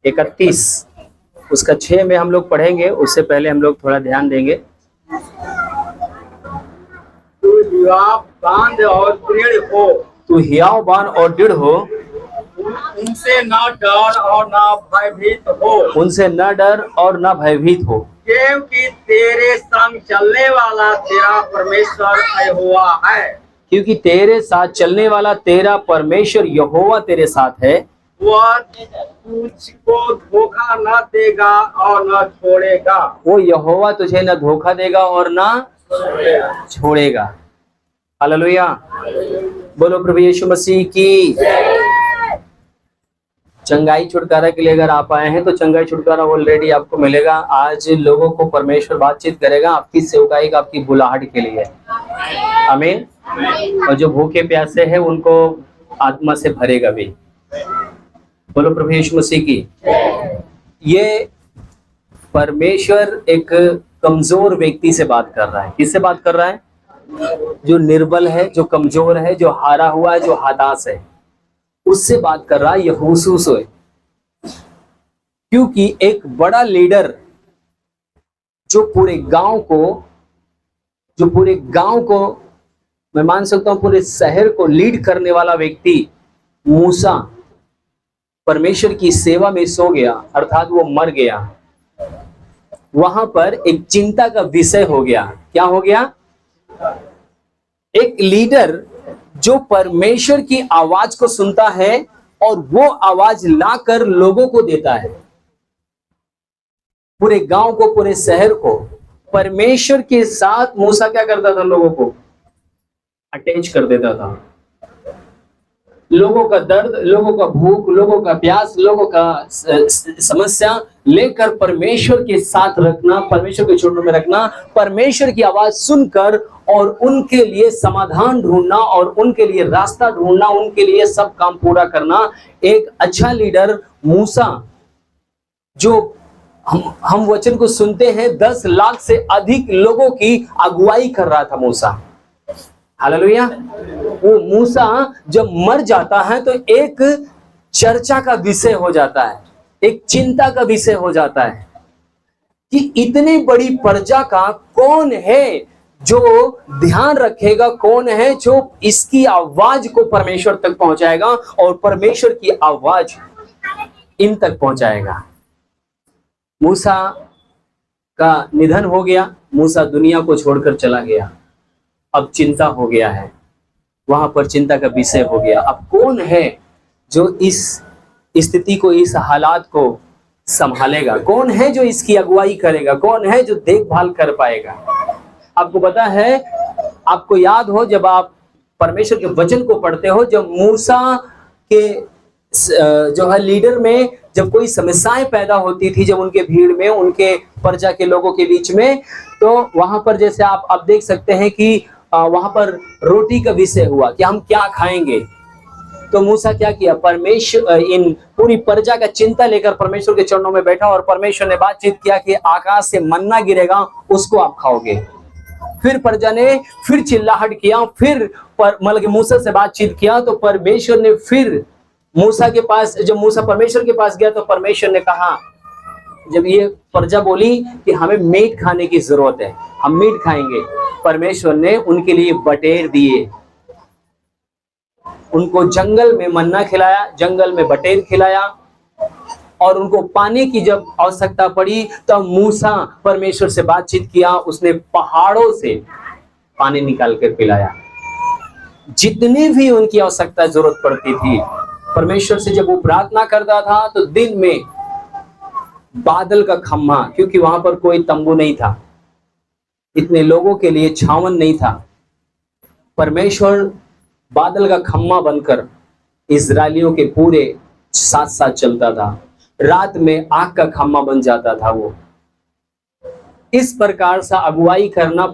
31 उसका 6 में हम लोग पढ़ेंगे। उससे पहले हम लोग थोड़ा ध्यान देंगे। तू हियाव और दृढ़ हो, तू हियावबान और दृढ़ हो, उनसे न डर और न भयभीत हो, उनसे न डर और न भयभीत हो, क्योंकि तेरे संग चलने वाला तेरा परमेश्वर यहोवा है। क्योंकि तेरे साथ चलने वाला तेरा परमेश्वर यहोवा तेरे साथ है। वह तुझको धोखा न देगा और न छोड़ेगा। वो यहोवा तुझे न धोखा देगा और न छोड़ेगा। हालेलुया, बोलो प्रभु यीशु मसीह की। चंगाई छुटकारा के लिए अगर आप आए हैं तो चंगाई छुटकारा ऑलरेडी आपको मिलेगा। आज लोगों को परमेश्वर बातचीत करेगा आपकी सेवकाई का, आपकी बुलाहट के लिए। आमीन। और जो भूखे प्यासे हैं उनको आत्मा से भरेगा भी। बोलो प्रभु यीशु मसीह की। ये परमेश्वर एक कमजोर व्यक्ति से बात कर रहा है। किससे बात कर रहा है? जो निर्बल है, जो कमजोर है, जो हारा हुआ है, जो हताश है, उससे बात कर रहा है यहोशू से। क्योंकि एक बड़ा लीडर जो पूरे गांव को मैं मान सकता हूं पूरे शहर को लीड करने वाला व्यक्ति मूसा परमेश्वर की सेवा में सो गया, अर्थात वो मर गया। वहां पर एक चिंता का विषय हो गया। क्या हो गया? एक लीडर जो परमेश्वर की आवाज को सुनता है और वो आवाज लाकर लोगों को देता है, पूरे गांव को, पूरे शहर को परमेश्वर के साथ मूसा क्या करता था? लोगों को अटैच कर देता था। लोगों का दर्द, लोगों का भूख, लोगों का प्यास, लोगों का समस्या लेकर परमेश्वर के साथ रखना, परमेश्वर के चरणों में रखना, परमेश्वर की आवाज सुनकर और उनके लिए समाधान ढूंढना और उनके लिए रास्ता ढूंढना, उनके लिए सब काम पूरा करना। एक अच्छा लीडर मूसा, जो हम वचन को सुनते हैं 10 लाख से अधिक लोगों की अगुवाई कर रहा था मूसा। हालेलुया। वो मूसा जब मर जाता है तो एक चर्चा का विषय हो जाता है, एक चिंता का विषय हो जाता है कि इतनी बड़ी प्रजा का कौन है जो ध्यान रखेगा, कौन है जो इसकी आवाज को परमेश्वर तक पहुंचाएगा और परमेश्वर की आवाज इन तक पहुंचाएगा। मूसा का निधन हो गया, मूसा दुनिया को छोड़कर चला गया। अब चिंता हो गया है, वहां पर चिंता का विषय हो गया। अब कौन है जो इस स्थिति को, इस हालात को संभालेगा? कौन है जो इसकी अगुवाई करेगा? कौन है जो देखभाल कर पाएगा? आपको पता है, आपको याद हो जब आप परमेश्वर के वचन को पढ़ते हो, जब मूसा के जो है लीडर में जब कोई समस्याएं पैदा होती थी, जब उनके भीड़ में, उनके प्रजा के लोगों के बीच में, तो वहां पर जैसे आप देख सकते हैं कि वहां पर रोटी का विषय हुआ कि हम क्या खाएंगे। तो मूसा क्या किया? परमेश्वर इन पूरी प्रजा का चिंता लेकर परमेश्वर के चरणों में बैठा और परमेश्वर ने बातचीत किया कि आकाश से मन्ना गिरेगा, उसको आप खाओगे। फिर प्रजा ने फिर चिल्लाहट किया, फिर मतलब कि मूसा से बातचीत किया, तो परमेश्वर ने फिर मूसा के पास, जब मूसा परमेश्वर के पास गया तो परमेश्वर ने कहा, जब ये प्रजा बोली कि हमें मीट खाने की जरूरत है, हम मीट खाएंगे, परमेश्वर ने उनके लिए बटेर दिए, उनको जंगल में मन्ना खिलाया, जंगल में बटेर खिलाया। और उनको पानी की जब आवश्यकता पड़ी तो मूसा परमेश्वर से बातचीत किया, उसने पहाड़ों से पानी निकाल कर पिलाया। जितनी भी उनकी आवश्यकता जरूरत पड़ती थी, परमेश्वर से जब वो प्रार्थना करता था तो दिन में बादल का खम्मा, क्योंकि वहां पर कोई तंबू नहीं था, इतने लोगों के लिए छावन नहीं था, परमेश्वर बादल का खम्मा बनकर इजरायलियों के पूरे साथ साथ चलता था। रात में आग का खम्मा बन जाता था वो। इस प्रकार से अगुवाई करना,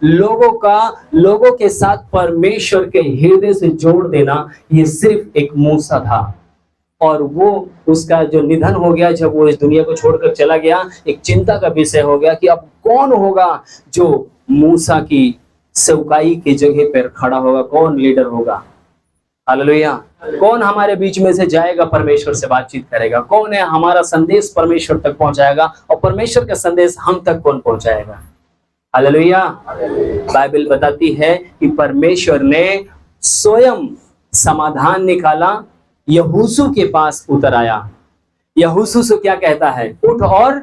लोगों के साथ परमेश्वर के हृदय से जोड़ देना, ये सिर्फ एक मूसा था। और वो उसका जो निधन हो गया, जब वो इस दुनिया को छोड़कर चला गया, एक चिंता का विषय हो गया कि अब कौन होगा जो मूसा की सेवकाई की जगह पर खड़ा होगा, कौन लीडर होगा। हालेलुया। कौन हमारे बीच में से जाएगा, परमेश्वर से बातचीत करेगा? कौन है हमारा संदेश परमेश्वर तक पहुंचाएगा, और परमेश्वर का संदेश हम तक कौन पहुंचाएगा? हालेलुया। बाइबल बताती है कि परमेश्वर ने स्वयं समाधान निकाला, यहोशू के पास उतर आया। यहोशू से क्या कहता है? उठ, और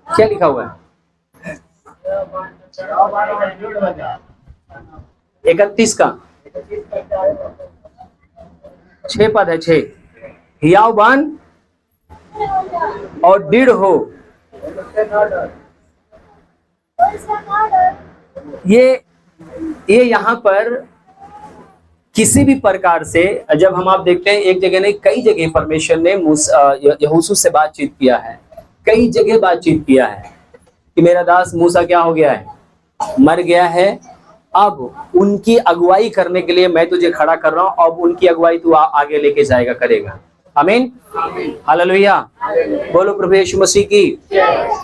क्या लिखा हुआ है? 31 का 6 पद है। 6 हियाव बन और दृढ़ हो। ये यहाँ पर किसी भी प्रकार से, जब हम आप देखते हैं, एक जगह नहीं कई जगह परमेश्वर ने यहोशू से बातचीत किया है, कई जगह बातचीत किया है कि मेरा दास मूसा क्या हो गया है, मर गया है, अब उनकी अगुवाई करने के लिए मैं तुझे खड़ा कर रहा हूं, अब उनकी अगुवाई तू आगे लेके जाएगा, करेगा। आमीन, हालेलुया। बोलो प्रभु यीशु मसीह की।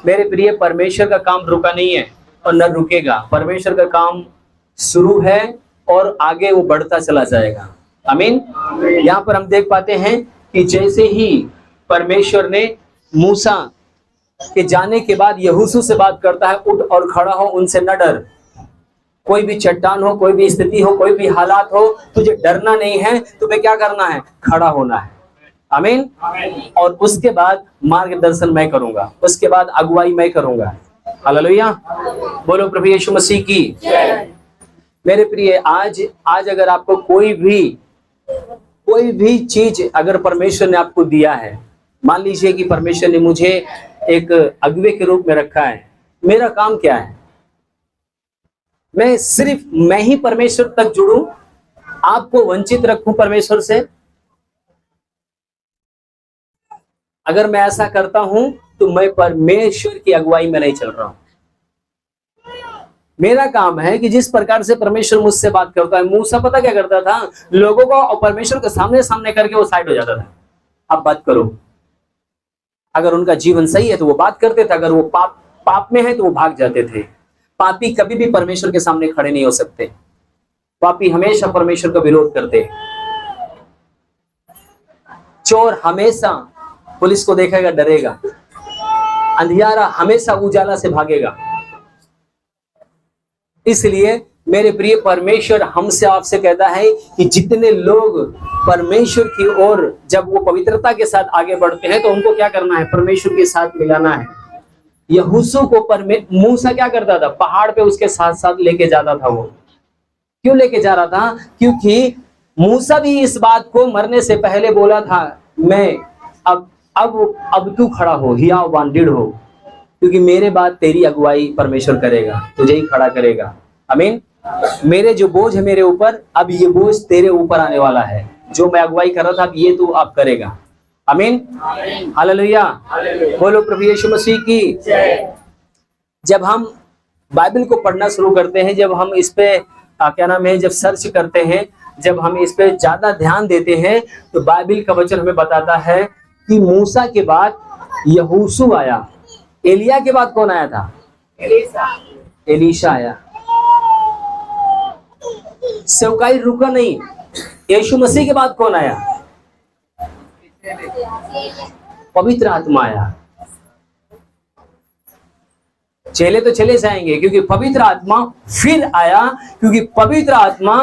मेरे प्रिय, परमेश्वर का काम रुका नहीं है और न रुकेगा। परमेश्वर का काम शुरू है और आगे वो बढ़ता चला जाएगा। आमीन। यहाँ पर हम देख पाते हैं कि जैसे ही परमेश्वर ने मूसा के जाने के बाद यहोशू से बात करता है, उठ और खड़ा हो, उनसे न डर। कोई भी चट्टान हो, कोई भी स्थिति हो, कोई भी हालात हो, तुझे डरना नहीं है, तुम्हें क्या करना है? खड़ा होना है। आमीन। और उसके बाद मार्गदर्शन मैं करूंगा, उसके बाद अगुवाई मैं करूंगा। हालेलुया। बोलो प्रभु यीशु मसीह की। मेरे प्रिय, आज अगर आपको कोई भी चीज अगर परमेश्वर ने आपको दिया है, मान लीजिए कि परमेश्वर ने मुझे एक अगुवे के रूप में रखा है, मेरा काम क्या है? सिर्फ मैं ही परमेश्वर तक जुड़ूं, आपको वंचित रखूं परमेश्वर से? अगर मैं ऐसा करता हूं तो मैं परमेश्वर की अगुवाई में नहीं चल रहा हूं। मेरा काम है कि जिस प्रकार से परमेश्वर मुझसे बात करता है, मूसा पता क्या करता था? लोगों को और परमेश्वर के सामने सामने करके वो साइड हो जाता था। अब बात करो। अगर उनका जीवन सही है तो वो बात करते थे, अगर वो पाप में है तो वो भाग जाते थे। पापी कभी भी परमेश्वर के सामने खड़े नहीं हो सकते। पापी हमेशा परमेश्वर का विरोध करते हैं। चोर हमेशा पुलिस को देखेगा, डरेगा। अंधियारा हमेशा उजाला से भागेगा। इसलिए मेरे प्रिय, परमेश्वर हमसे आपसे कहता है कि जितने लोग परमेश्वर की ओर जब वो पवित्रता के साथ आगे बढ़ते हैं तो उनको क्या करना है? परमेश्वर के साथ मिलाना है। यहोशू को मूसा क्या करता था? पहाड़ पे उसके साथ साथ लेके जाता था। वो क्यों लेके जा रहा था? क्योंकि मूसा भी इस बात को मरने से पहले बोला था, मैं अब तू खड़ा हो, हियाव बान, दृढ़ हो, क्योंकि मेरे बाद तेरी अगुवाई परमेश्वर करेगा, तुझे ही खड़ा करेगा। आमीन। मेरे जो बोझ है मेरे ऊपर, अब ये बोझ तेरे ऊपर आने वाला है। जो मैं अगुवाई कर रहा था, अब ये तू आप करेगा। आमीन, हालेलुया। बोलो प्रभु यीशु मसीह की। जब हम बाइबल को पढ़ना शुरू करते हैं, जब हम इस पे क्या नाम है, जब सर्च करते हैं, जब हम इस पे ज्यादा ध्यान देते हैं, तो बाइबल का वचन हमें बताता है कि मूसा के बाद यहोशू आया। एलिया के बाद कौन आया था? एलीशा आया। सेवकाई रुका नहीं। यीशु मसीह के बाद कौन आया? पवित्र आत्मा आया। चेले तो चले जाएंगे, क्योंकि पवित्र आत्मा फिर आया, क्योंकि पवित्र आत्मा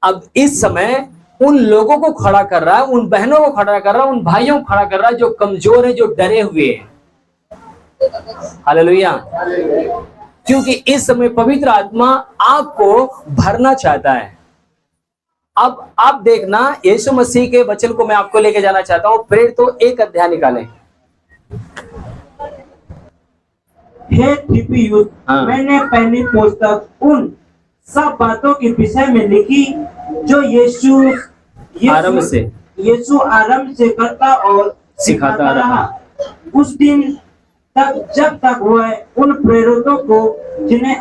अब इस समय उन लोगों को खड़ा कर रहा है, उन बहनों को खड़ा कर रहा है, उन भाइयों को खड़ा कर रहा है जो कमजोर है, जो डरे हुए हैं। हालेलुया। क्योंकि इस समय पवित्र आत्मा आपको भरना चाहता है। अब आप देखना, यीशु मसीह के वचन को मैं आपको लेके जाना चाहता हूं। प्रेरित तो 1 अध्याय निकालें। हे थिपियुस, मैंने पहली पुस्तक उन सब बातों के विषय में लिखी जो यीशु आरंभ से करता और सिखाता रहा, उस दिन तक जब तक वह उन प्रेरितों को जिन्हें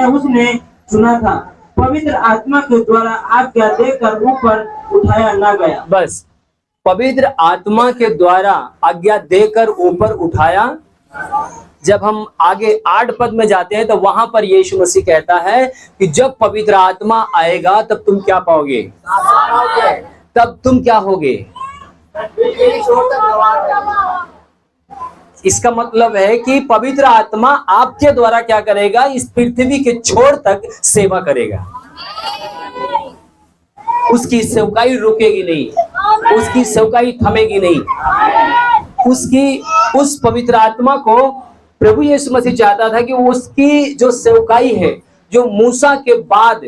उसने चुना था, पवित्र आत्मा के द्वारा आज्ञा देकर ऊपर उठाया ना गया। बस, पवित्र आत्मा के द्वारा आज्ञा देकर ऊपर उठाया जब हम आगे 8 पद में जाते हैं तो वहां पर यीशु मसीह कहता है कि जब पवित्र आत्मा आएगा तब तुम क्या पाओगे, तब तुम क्या होगे। इसका मतलब है कि पवित्र आत्मा आपके द्वारा क्या करेगा, इस पृथ्वी के छोर तक सेवा करेगा। उसकी सेवकाई रुकेगी नहीं, उसकी सेवकाई थमेगी नहीं। उस पवित्र आत्मा को प्रभु यीशु मसीह चाहता था कि उसकी जो सेवकाई है, जो मूसा के बाद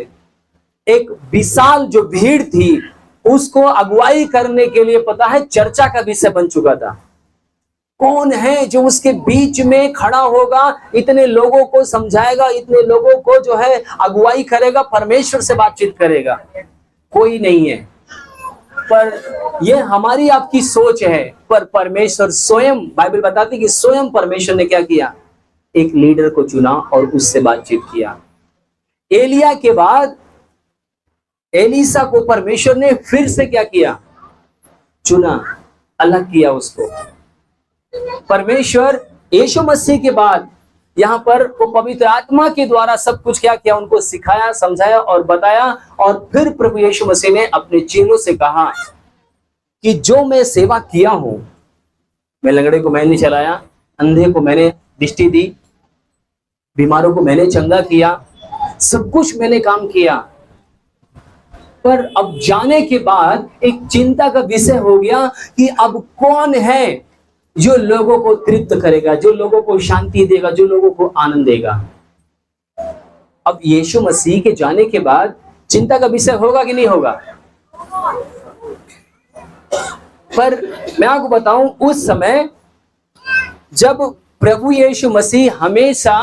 एक विशाल जो भीड़ थी उसको अगुवाई करने के लिए, पता है, चर्चा का विषय बन चुका था। कौन है जो उसके बीच में खड़ा होगा, इतने लोगों को समझाएगा, इतने लोगों को जो है अगुवाई करेगा, परमेश्वर से बातचीत करेगा। कोई नहीं है। पर यह हमारी आपकी सोच है, पर परमेश्वर स्वयं, बाइबल बताती कि स्वयं परमेश्वर ने क्या किया, एक लीडर को चुना और उससे बातचीत किया। एलिया के बाद एलीसा को परमेश्वर ने फिर से क्या किया, चुना, अलग किया उसको। परमेश्वर यीशु मसीह के बाद यहाँ पर वो पवित्र आत्मा के द्वारा सब कुछ क्या किया, उनको सिखाया, समझाया और बताया। और फिर प्रभु यीशु मसीह ने अपने चेलों से कहा कि जो मैं सेवा किया हूं, मैं लंगड़े को मैंने चलाया, अंधे को मैंने दृष्टि दी, बीमारों को मैंने चंगा किया, सब कुछ मैंने काम किया। पर अब जाने के बाद एक चिंता का विषय हो गया कि अब कौन है जो लोगों को तृप्त करेगा, जो लोगों को शांति देगा, जो लोगों को आनंद देगा। अब यीशु मसीह के जाने के बाद चिंता का विषय होगा कि नहीं होगा। पर मैं आपको बताऊं, उस समय जब प्रभु यीशु मसीह हमेशा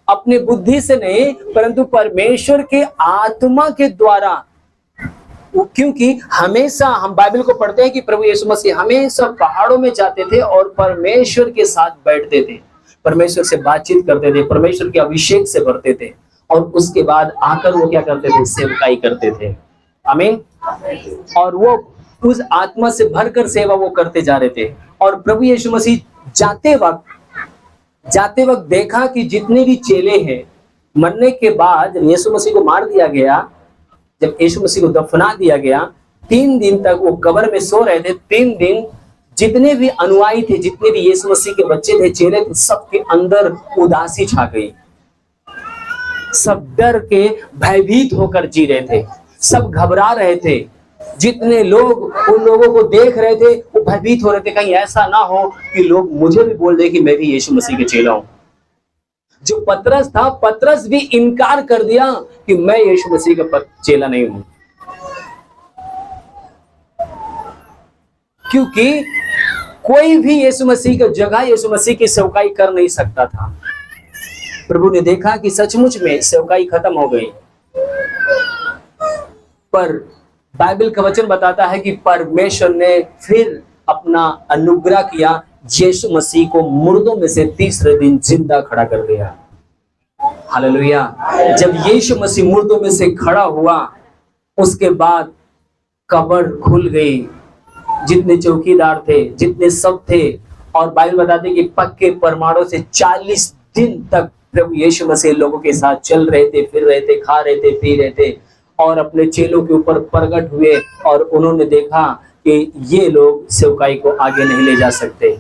अपने बुद्धि से नहीं परंतु परमेश्वर के आत्मा के द्वारा, क्योंकि हमेशा हम बाइबल को पढ़ते हैं कि प्रभु यीशु मसीह हमेशा पहाड़ों में जाते थे और परमेश्वर के साथ बैठते थे, परमेश्वर से बातचीत करते थे, परमेश्वर के अभिषेक से भरते थे और उसके बाद आकर वो क्या करते थे, सेवकाई करते थे। आमीन। और वो उस आत्मा से भरकर सेवा वो करते जा रहे थे। और प्रभु यीशु मसीह जाते वक्त देखा कि जितने भी चेले हैं, मरने के बाद यीशु मसीह को मार दिया गया, जब यीशु मसीह को दफना दिया गया, 3 दिन तक वो कब्र में सो रहे थे। 3 दिन जितने भी अनुयायी थे, जितने भी यीशु मसीह के बच्चे थे, चेले थे, सबके अंदर उदासी छा गई। सब डर के भयभीत होकर जी रहे थे, सब घबरा रहे थे। जितने लोग उन लोगों को देख रहे थे वो भयभीत हो रहे थे, कहीं ऐसा ना हो कि लोग मुझे भी बोल दे कि मैं भी यीशु मसीह के चेला हूं। जो पतरस था, पतरस भी इनकार कर दिया कि मैं यीशु मसीह का चेला नहीं हूं, क्योंकि कोई भी यीशु मसीह की जगह यीशु मसीह की सेवकाई कर नहीं सकता था। प्रभु ने देखा कि सचमुच में सेवकाई खत्म हो गई। पर बाइबल का वचन बताता है कि परमेश्वर ने फिर अपना अनुग्रह किया, यीशु मसीह को मुर्दों में से तीसरे दिन जिंदा खड़ा कर दिया। हालेलुया। जब यीशु मसीह मुर्दों में से खड़ा हुआ, उसके बाद कब्र खुल गई। जितने चौकीदार थे, जितने सब थे, और बाइबल बताते कि पक्के परमाणु से 40 दिन तक प्रभु यीशु मसीह लोगों के साथ चल रहे थे, फिर रहे थे, खा रहे थे, पी रहे थे, और अपने चेलों के ऊपर प्रकट हुए और उन्होंने देखा कि ये लोग सेवकाई को आगे नहीं ले जा सकते।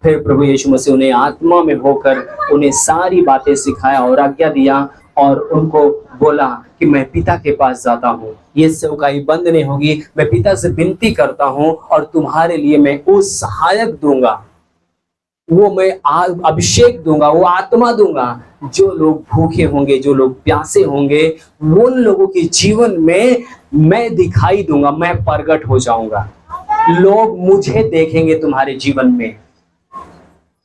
फिर प्रभु यीशु मसीह उन्हें आत्मा में होकर उन्हें सारी बातें सिखाया और आज्ञा दिया और उनको बोला कि मैं पिता के पास जाता हूँ, ये सेवकाई बंद नहीं होगी। मैं पिता से विनती करता हूँ और तुम्हारे लिए मैं वो सहायक दूंगा, वो मैं अभिषेक दूंगा, वो आत्मा दूंगा। जो लोग भूखे होंगे, जो लोग प्यासे होंगे, उन लोगों के जीवन में मैं दिखाई दूंगा, मैं प्रकट हो जाऊंगा। लोग मुझे देखेंगे तुम्हारे जीवन में।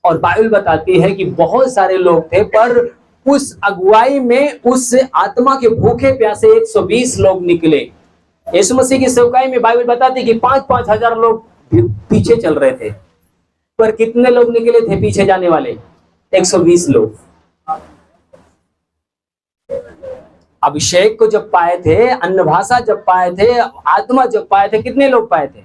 और बाइबल बताती है कि बहुत सारे लोग थे, पर उस अगुवाई में उस आत्मा के भूखे प्यासे 120 लोग निकले। यीशु मसीह की सेवकाई में बाइबल बताती है कि 5-5 हजार लोग पीछे चल रहे थे, पर कितने लोग निकले थे पीछे जाने वाले? 120 लोग। अभिषेक को जब पाए थे, अन्न भाषा जब पाए थे, आत्मा जब पाए थे, कितने लोग पाए थे?